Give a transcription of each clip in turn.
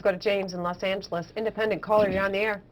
Let's go to James in Los Angeles. Independent caller, you're on the air.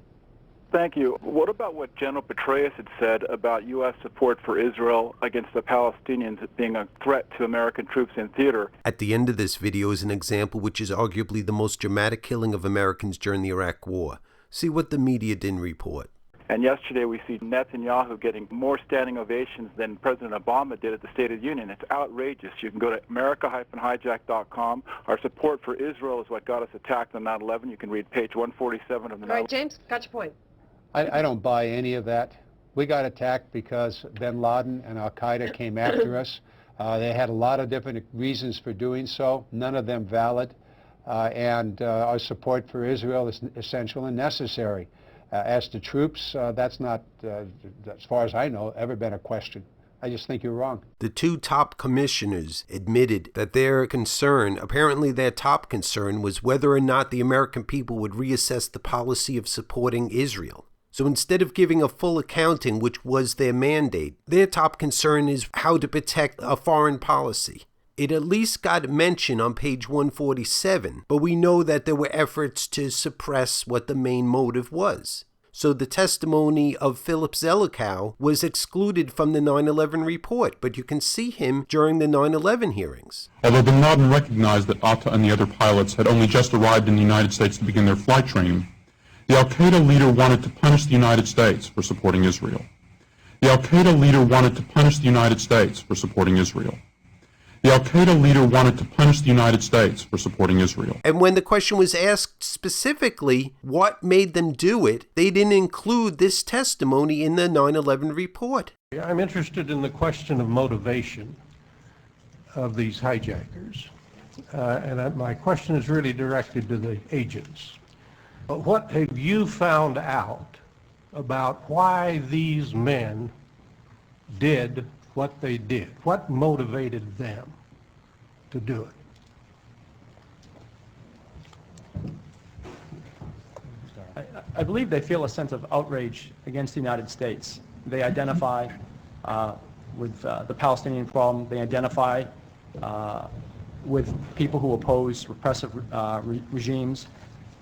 Thank you. What about what General Petraeus had said about U.S. support for Israel against the Palestinians being a threat to American troops in theater? At the end of this video is an example which is arguably the most dramatic killing of Americans during the Iraq War. See what the media didn't report. And yesterday we see Netanyahu getting more standing ovations than President Obama did at the State of the Union. It's outrageous. You can go to america-hijack.com. Our support for Israel is what got us attacked on 9/11. You can read page 147 of the... All right, James, got your point. I don't buy any of that. We got attacked because bin Laden and al-Qaeda came after us. They had a lot of different reasons for doing so, none of them valid. And our support for Israel is essential and necessary. As to troops, that's not, as far as I know, ever been a question. I just think you're wrong. The two top commissioners admitted that their concern, apparently their top concern, was whether or not the American people would reassess the policy of supporting Israel. So instead of giving a full accounting, which was their mandate, their top concern is how to protect a foreign policy. It at least got mentioned on page 147, but we know that there were efforts to suppress what the main motive was. So the testimony of Philip Zelikow was excluded from the 9/11 report, but you can see him during the 9/11 hearings. Although bin Laden recognized that Atta and the other pilots had only just arrived in the United States to begin their flight training, the al-Qaeda leader wanted to punish the United States for supporting Israel. The al-Qaeda leader wanted to punish the United States for supporting Israel. The al-Qaeda leader wanted to punish the United States for supporting Israel. And when the question was asked specifically what made them do it, they didn't include this testimony in the 9/11 report. I'm interested in the question of motivation of these hijackers. And my question is really directed to the agents. What have you found out about why these men did what they did? What motivated them to do it? I believe they feel a sense of outrage against the United States. They identify with the Palestinian problem. They identify with people who oppose repressive regimes.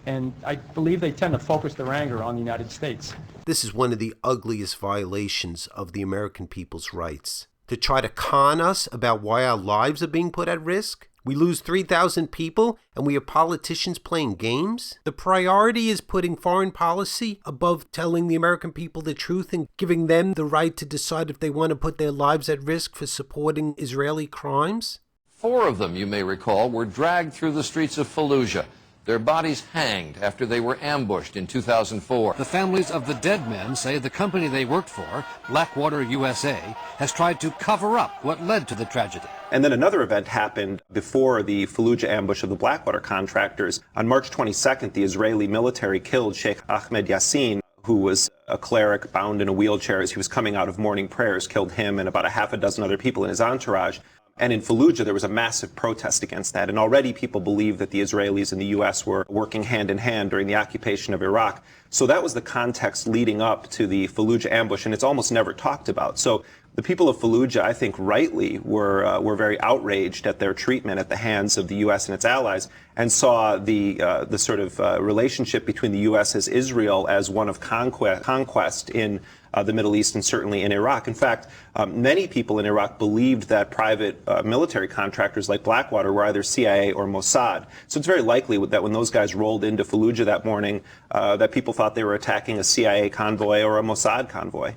And I believe they tend to focus their anger on the United States. This is one of the ugliest violations of the American people's rights. To try to con us about why our lives are being put at risk? We lose 3,000 people and we have politicians playing games? The priority is putting foreign policy above telling the American people the truth and giving them the right to decide if they want to put their lives at risk for supporting Israeli crimes? 4 of them, you may recall, were dragged through the streets of Fallujah. Their bodies hanged after they were ambushed in 2004. The families of the dead men say the company they worked for, Blackwater USA, has tried to cover up what led to the tragedy. And then another event happened before the Fallujah ambush of the Blackwater contractors. On March 22nd, the Israeli military killed Sheikh Ahmed Yassin, who was a cleric bound in a wheelchair as he was coming out of morning prayers, killed him and about a half a dozen other people in his entourage. And in Fallujah, there was a massive protest against that. And already people believed that the Israelis and the U.S. were working hand in hand during the occupation of Iraq. So that was the context leading up to the Fallujah ambush, and it's almost never talked about. So the people of Fallujah, I think rightly, were very outraged at their treatment at the hands of the U.S. and its allies, and saw the sort of relationship between the U.S. as Israel as one of conquest in the Middle East and certainly in Iraq. In fact, many people in Iraq believed that private military contractors like Blackwater were either CIA or Mossad. So it's very likely that when those guys rolled into Fallujah that morning, that people thought they were attacking a CIA convoy or a Mossad convoy.